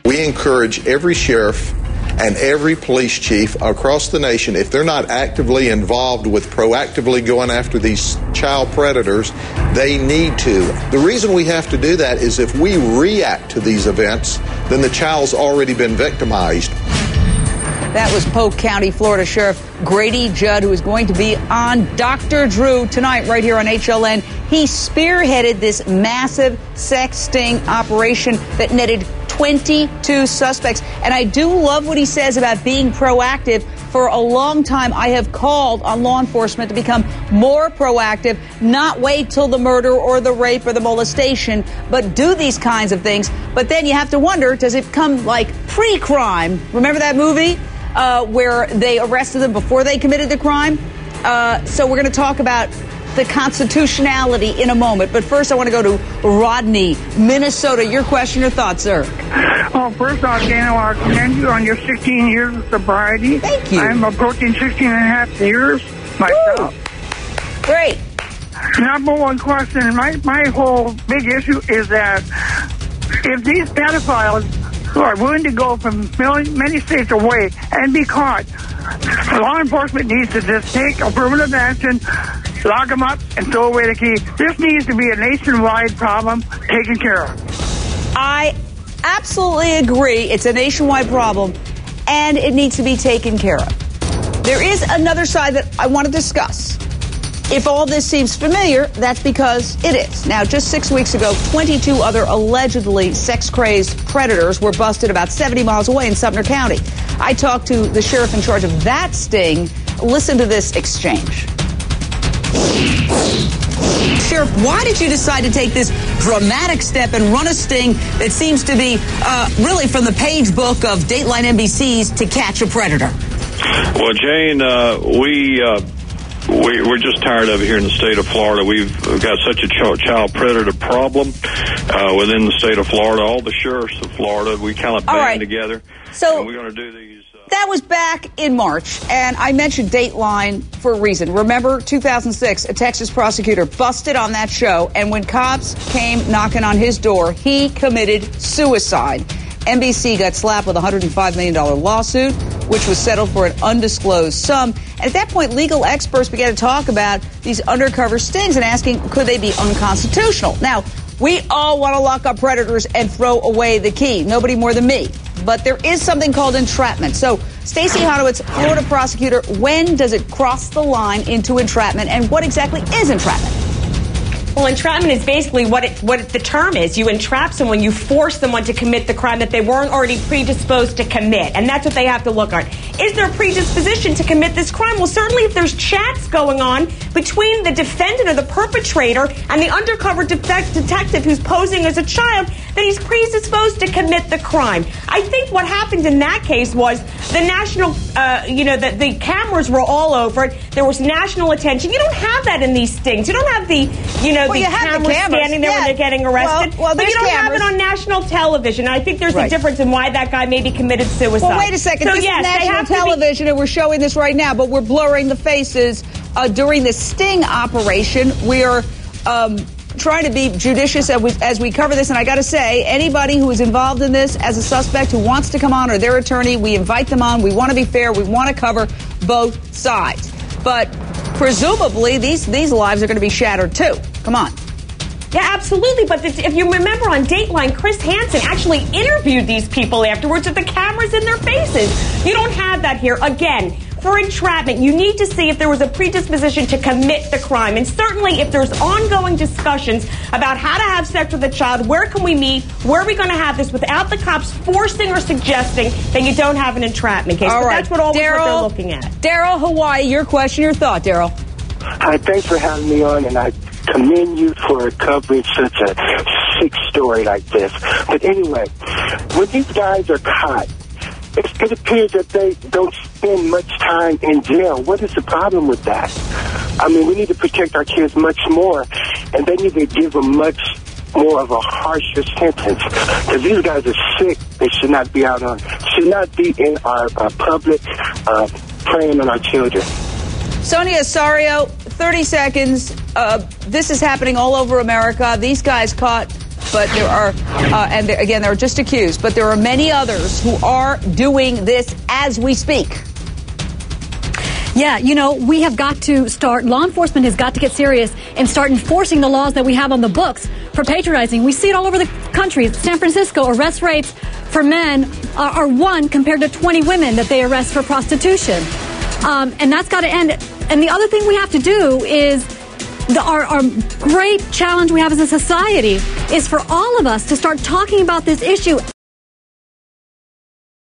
We encourage every sheriff and every police chief across the nation, if they're not actively involved with proactively going after these child predators, they need to. The reason we have to do that is if we react to these events, then the child's already been victimized. That was Polk County, Florida Sheriff Grady Judd, who is going to be on Dr. Drew tonight right here on HLN. He spearheaded this massive sex sting operation that netted 22 suspects. And I do love what he says about being proactive. For a long time, I have called on law enforcement to become more proactive, not wait till the murder or the rape or the molestation, but do these kinds of things. But then you have to wonder, does it come like pre-crime? Remember that movie where they arrested them before they committed the crime? So we're going to talk about the constitutionality in a moment. But first, I want to go to Rodney, Minnesota. Your question or thoughts, sir? Well, first off, Dana, I commend you on your 16 years of sobriety. Thank you. I'm approaching 16 and a half years myself. Woo! Great. Number one question, my whole big issue is that if these pedophiles who are willing to go from many states away and be caught, law enforcement needs to just take affirmative action, lock them up, and throw away the key. This needs to be a nationwide problem taken care of. I absolutely agree. It's a nationwide problem, and it needs to be taken care of. There is another side that I want to discuss. If all this seems familiar, that's because it is. Now, just 6 weeks ago, 22 other allegedly sex-crazed predators were busted about 70 miles away in Sumner County. I talked to the sheriff in charge of that sting. Listen to this exchange. Sheriff, why did you decide to take this dramatic step and run a sting that seems to be really from the page book of Dateline NBC's To Catch a Predator? Well, Jane, we're just tired of it here in the state of Florida. We've got such a child predator problem within the state of Florida. All the sheriffs of Florida, we kind of band together. So and we're going to do these. That was back in March, and I mentioned Dateline for a reason. Remember, 2006, a Texas prosecutor busted on that show, and when cops came knocking on his door, he committed suicide. NBC got slapped with a $105 million lawsuit, which was settled for an undisclosed sum. And at that point, legal experts began to talk about these undercover stings and asking, could they be unconstitutional? Now, we all want to lock up predators and throw away the key. Nobody more than me. But there is something called entrapment. So, Stacey Honowitz, Florida prosecutor, when does it cross the line into entrapment, and what exactly is entrapment? Well, entrapment is basically what the term is. You entrap someone, you force someone to commit the crime that they weren't already predisposed to commit. And that's what they have to look at. Is there a predisposition to commit this crime? Well, certainly if there's chats going on between the defendant or the perpetrator and the undercover detective who's posing as a child, then he's predisposed to commit the crime. I think what happened in that case was the national, the cameras were all over it. There was national attention. You don't have that in these stings. You don't have the cameras standing there when they're getting arrested. Well, but you don't have it on national television. I think there's a difference in why that guy maybe committed suicide. Well, wait a second. So, this yes, is national television, and we're showing this right now, but we're blurring the faces. During the sting operation, we are trying to be judicious as we cover this. And I got to say, anybody who is involved in this as a suspect who wants to come on, or their attorney, we invite them on. We want to be fair. We want to cover both sides. But presumably, these lives are going to be shattered, too. Come on. Yeah, absolutely. But if you remember on Dateline, Chris Hansen actually interviewed these people afterwards with the cameras in their faces. You don't have that here. Again, for entrapment, you need to see if there was a predisposition to commit the crime. And certainly if there's ongoing discussions about how to have sex with a child, where can we meet, where are we going to have this without the cops forcing or suggesting that you don't have an entrapment case. All right. That's what they're looking at. Daryl, Hawaii, your question, your thought, Daryl. Hi, thanks for having me on, and I commend you for covering such a sick story like this. But anyway, when these guys are caught, it appears that they don't spend much time in jail. What is the problem with that? I mean, we need to protect our kids much more, and they need to give them much more of a harsher sentence. Because these guys are sick. They should not be in our public preying on our children. Sonia Osorio, 30 seconds. This is happening all over America. These guys caught but there are, again, they're just accused, but there are many others who are doing this as we speak. Yeah, you know, we have got to start, law enforcement has got to get serious and start enforcing the laws that we have on the books for patronizing. We see it all over the country. San Francisco, arrest rates for men are 1 compared to 20 women that they arrest for prostitution. And that's got to end. And the other thing we have to do is, our great challenge we have as a society is for all of us to start talking about this issue.